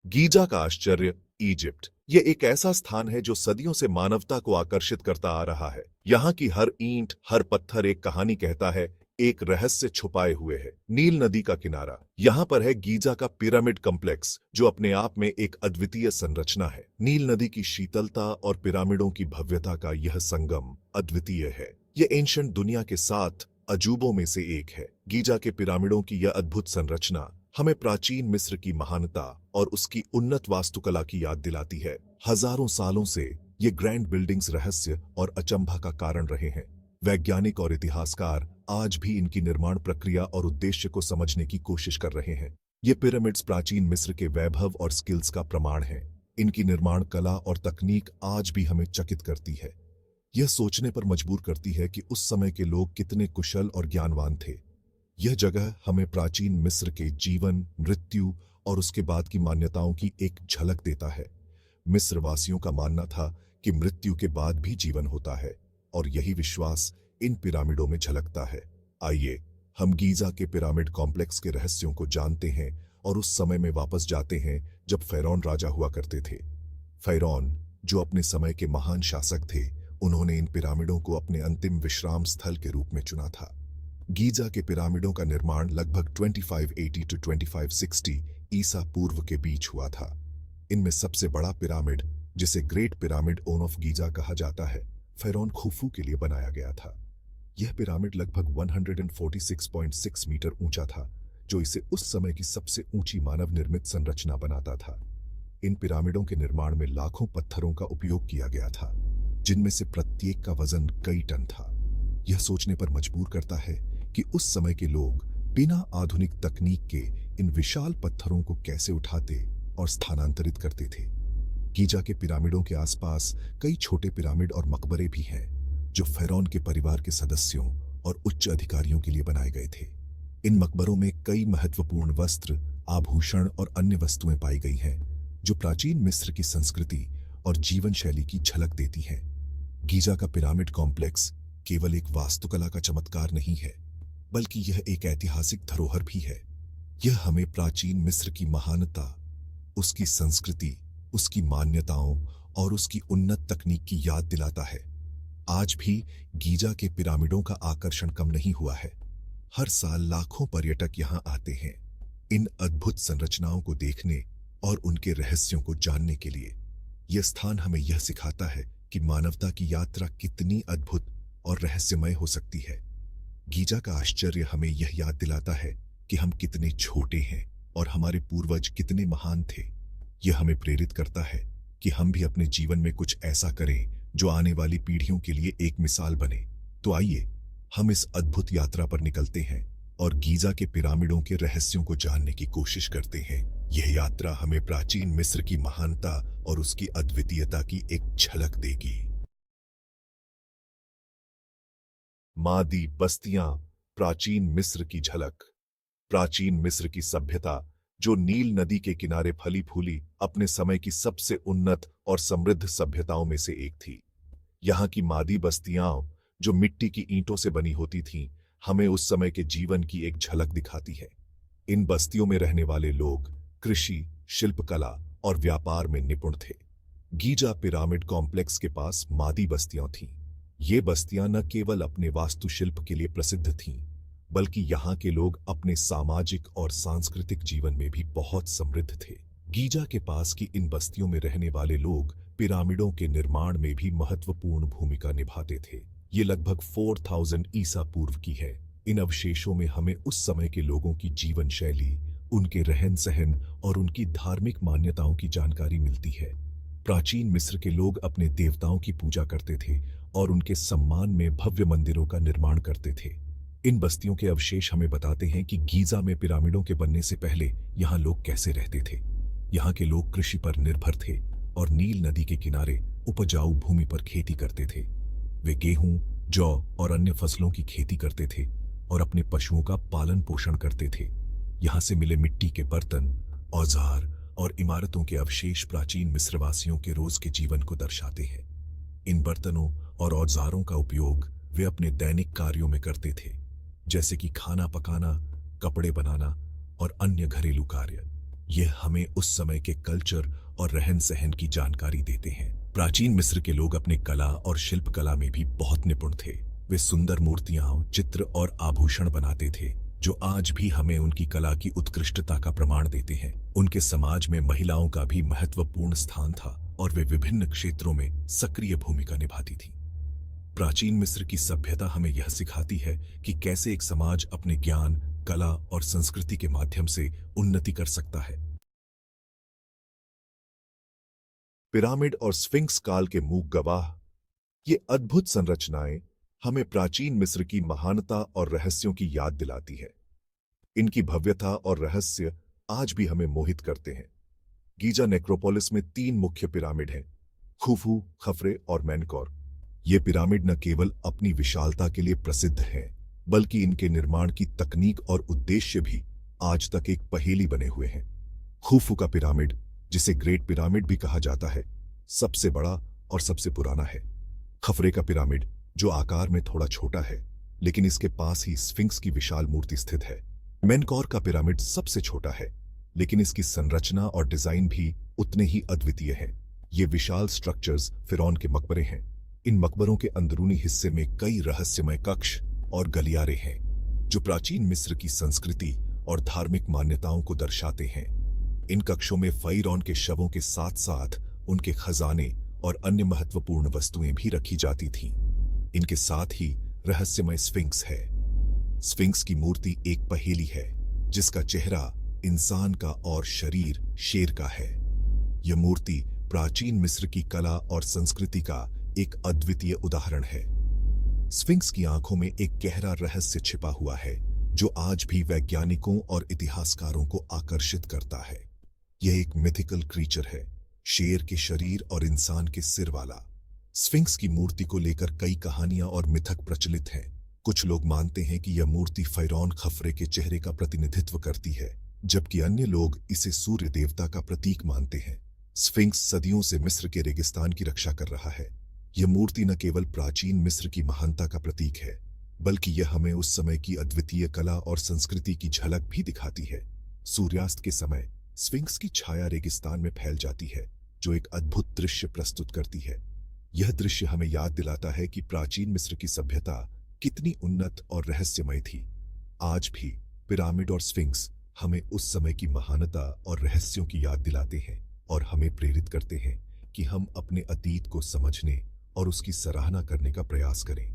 Giza का आश्चर्य, Egypt. ये एक ऐसा स्थान है जो सदियों से मानवता को आकर्षित करता आ रहा है। यहाँ की हर ईंट, हर पत्थर एक कहानी कहता है, एक रहस्य छुपाए हुए है। नील नदी का किनारा। यहाँ पर है गीजा का पिरामिड कॉम्प्लेक्स, जो अपने आप में एक अद्वितीय संरचना है। नील नदी की शीतलता और पिरामिडों की भव्यता का यह संगम अद्वितीय है। ये एंशिएंट दुनिया के 7 अजूबों में से एक है। गीजा के पिरामिडों की यह अद्भुत संरचना हमें प्राचीन मिस्र की महानता और उसकी उन्नत वास्तुकला की याद दिलाती है। हजारों सालों से ये ग्रैंड बिल्डिंग्स रहस्य और अचंभा का कारण रहे हैं। वैज्ञानिक और इतिहासकार आज भी इनकी निर्माण प्रक्रिया और उद्देश्य को समझने की कोशिश कर रहे हैं। ये पिरामिड्स प्राचीन मिस्र के वैभव और स्किल्स का प्रमाण है। इनकी निर्माण कला और तकनीक आज भी हमें चकित करती है। यह सोचने पर मजबूर करती है कि उस समय के लोग कितने कुशल और ज्ञानवान थे। यह जगह हमें प्राचीन मिस्र के जीवन, मृत्यु और उसके बाद की मान्यताओं की एक झलक देता है। मिस्र वासियों का मानना था कि मृत्यु के बाद भी जीवन होता है, और यही विश्वास इन पिरामिडों में झलकता है। आइए हम गीजा के पिरामिड कॉम्प्लेक्स के रहस्यों को जानते हैं और उस समय में वापस जाते हैं जब फ़ायरोन राजा हुआ करते थे। फ़ायरोन, जो अपने समय के महान शासक थे, उन्होंने इन पिरामिडों को अपने अंतिम विश्राम स्थल के रूप में चुना था। गीजा के पिरामिडों का निर्माण लगभग 2580 to 2560 ईसा पूर्व के बीच हुआ था। इनमें सबसे बड़ा पिरामिड, जिसे ग्रेट पिरामिड ऑफ गीजा कहा जाता है, फ़ायरोन खुफू के लिए बनाया गया था। यह पिरामिड लगभग 146.6 मीटर ऊंचा था, जो इसे उस समय की सबसे ऊंची मानव निर्मित संरचना बनाता था। इन पिरामिडों के निर्माण में लाखों पत्थरों का उपयोग किया गया था, जिनमें से प्रत्येक का वजन कई टन था। यह सोचने पर मजबूर करता है कि उस समय के लोग बिना आधुनिक तकनीक के इन विशाल पत्थरों को कैसे उठाते और स्थानांतरित करते थे। गीजा के पिरामिडों के आसपास कई छोटे पिरामिड और मकबरे भी हैं, जो फ़ायरोन के परिवार के सदस्यों और उच्च अधिकारियों के लिए बनाए गए थे। इन मकबरों में कई महत्वपूर्ण वस्त्र, आभूषण और अन्य वस्तुएं पाई गई हैं, जो प्राचीन मिस्र की संस्कृति और जीवन शैली की झलक देती हैं। गीजा का पिरामिड कॉम्प्लेक्स केवल एक वास्तुकला का चमत्कार नहीं है, बल्कि यह एक ऐतिहासिक धरोहर भी है। यह हमें प्राचीन मिस्र की महानता, उसकी संस्कृति, उसकी मान्यताओं और उसकी उन्नत तकनीक की याद दिलाता है। आज भी गीजा के पिरामिडों का आकर्षण कम नहीं हुआ है। हर साल लाखों पर्यटक यहाँ आते हैं, इन अद्भुत संरचनाओं को देखने और उनके रहस्यों को जानने के लिए। यह स्थान हमें यह सिखाता है कि मानवता की यात्रा कितनी अद्भुत और रहस्यमय हो सकती है। गीजा का आश्चर्य हमें यह याद दिलाता है कि हम कितने छोटे हैं और हमारे पूर्वज कितने महान थे। यह हमें प्रेरित करता है कि हम भी अपने जीवन में कुछ ऐसा करें जो आने वाली पीढ़ियों के लिए एक मिसाल बने। तो आइए हम इस अद्भुत यात्रा पर निकलते हैं और गीजा के पिरामिडों के रहस्यों को जानने की कोशिश करते हैं। यह यात्रा हमें प्राचीन मिस्र की महानता और उसकी अद्वितीयता की एक झलक देगी। मादी बस्तियां, प्राचीन मिस्र की झलक। प्राचीन मिस्र की सभ्यता, जो नील नदी के किनारे फली फूली, अपने समय की सबसे उन्नत और समृद्ध सभ्यताओं में से एक थी। यहाँ की मादी बस्तियां, जो मिट्टी की ईंटों से बनी होती थीं, हमें उस समय के जीवन की एक झलक दिखाती है। इन बस्तियों में रहने वाले लोग कृषि, शिल्पकला और व्यापार में निपुण थे। गीजा पिरामिड कॉम्प्लेक्स के पास मादी बस्तियां थीं। ये बस्तियां न केवल अपने वास्तुशिल्प के लिए प्रसिद्ध थीं, बल्कि यहाँ के लोग अपने सामाजिक और सांस्कृतिक जीवन में भी बहुत समृद्ध थे। गीजा के पास की इन बस्तियों में रहने वाले लोग पिरामिडों के निर्माण में भी महत्वपूर्ण भूमिका निभाते थे। ये लगभग 4000 ईसा पूर्व की है। इन अवशेषों में हमें उस समय के लोगों की जीवन शैली, उनके रहन सहन और उनकी धार्मिक मान्यताओं की जानकारी मिलती है। प्राचीन मिस्र के लोग अपने देवताओं की पूजा करते थे और उनके सम्मान में भव्य मंदिरों का निर्माण करते थे। इन बस्तियों के अवशेष हमें बताते हैं कि गीजा में पिरामिडों के बनने से पहले यहाँ लोग कैसे रहते थे। यहाँ के लोग कृषि पर निर्भर थे और नील नदी के किनारे उपजाऊ भूमि पर खेती करते थे। वे गेहूं, जौ और अन्य फसलों की खेती करते थे और अपने पशुओं का पालन पोषण करते थे। यहाँ से मिले मिट्टी के बर्तन, औजार और इमारतों के अवशेष प्राचीन मिस्रवासियों के रोज के जीवन को दर्शाते हैं। इन बर्तनों और औजारों का उपयोग वे अपने दैनिक कार्यों में करते थे, जैसे कि खाना पकाना, कपड़े बनाना और अन्य घरेलू कार्य। ये हमें उस समय के कल्चर और रहन सहन की जानकारी देते हैं। प्राचीन मिस्र के लोग अपने कला और शिल्प कला में भी बहुत निपुण थे। वे सुंदर मूर्तियां, चित्र और आभूषण बनाते थे जो आज भी हमें उनकी कला की उत्कृष्टता का प्रमाण देते हैं। उनके समाज में महिलाओं का भी महत्वपूर्ण स्थान था और वे विभिन्न क्षेत्रों में सक्रिय भूमिका निभाती थीं। प्राचीन मिस्र की सभ्यता हमें यह सिखाती है कि कैसे एक समाज अपने ज्ञान, कला और संस्कृति के माध्यम से उन्नति कर सकता है। पिरामिड और स्फिंक्स काल के मूक गवाह। ये अद्भुत संरचनाएं हमें प्राचीन मिस्र की महानता और रहस्यों की याद दिलाती है। इनकी भव्यता और रहस्य आज भी हमें मोहित करते हैं। गीजा नेक्रोपोलिस में 3 मुख्य पिरामिड हैं, खुफू, खफरे और मेनकौर। ये पिरामिड न केवल अपनी विशालता के लिए प्रसिद्ध हैं, बल्कि इनके निर्माण की तकनीक और उद्देश्य भी आज तक एक पहेली बने हुए हैं। खुफू का पिरामिड, जिसे ग्रेट पिरामिड भी कहा जाता है, सबसे बड़ा और सबसे पुराना है। खफरे का पिरामिड, जो आकार में थोड़ा छोटा है, लेकिन इसके पास ही स्फिंक्स की विशाल मूर्ति स्थित है। मेनकौर का पिरामिड सबसे छोटा है, लेकिन इसकी संरचना और डिजाइन भी उतने ही अद्वितीय हैं। ये विशाल स्ट्रक्चर्स फिरौन के मकबरे हैं। इन मकबरों के अंदरूनी हिस्से में कई रहस्यमय कक्ष और गलियारे हैं, जो प्राचीन मिस्र की संस्कृति और धार्मिक मान्यताओं को दर्शाते हैं। इन कक्षों में फिरौन के शवों के साथ साथ उनके खजाने और अन्य महत्वपूर्ण वस्तुएं भी रखी जाती थीं। इनके साथ ही रहस्यमय स्फिंक्स है। स्फिंक्स की मूर्ति एक पहेली है, जिसका चेहरा इंसान का और शरीर शेर का है। यह मूर्ति प्राचीन मिस्र की कला और संस्कृति का एक अद्वितीय उदाहरण है। स्फिंक्स की आंखों में एक गहरा रहस्य छिपा हुआ है, जो आज भी वैज्ञानिकों और इतिहासकारों को आकर्षित करता है। यह एक मिथिकल क्रीचर है, शेर के शरीर और इंसान के सिर वाला। स्फिंक्स की मूर्ति को लेकर कई कहानियां और मिथक प्रचलित हैं। कुछ लोग मानते हैं कि यह मूर्ति फिरौन खफरे के चेहरे का प्रतिनिधित्व करती है, जबकि अन्य लोग इसे सूर्य देवता का प्रतीक मानते हैं। स्फिंक्स सदियों से मिस्र के रेगिस्तान की रक्षा कर रहा है। यह मूर्ति न केवल प्राचीन मिस्र की महानता का प्रतीक है, बल्कि यह हमें उस समय की अद्वितीय कला और संस्कृति की झलक भी दिखाती है। सूर्यास्त के समय स्फिंक्स की छाया रेगिस्तान में फैल जाती है, जो एक अद्भुत दृश्य प्रस्तुत करती है। यह दृश्य हमें याद दिलाता है कि प्राचीन मिस्र की सभ्यता कितनी उन्नत और रहस्यमय थी। आज भी पिरामिड और स्फिंक्स हमें उस समय की महानता और रहस्यों की याद दिलाते हैं और हमें प्रेरित करते हैं कि हम अपने अतीत को समझने और उसकी सराहना करने का प्रयास करें।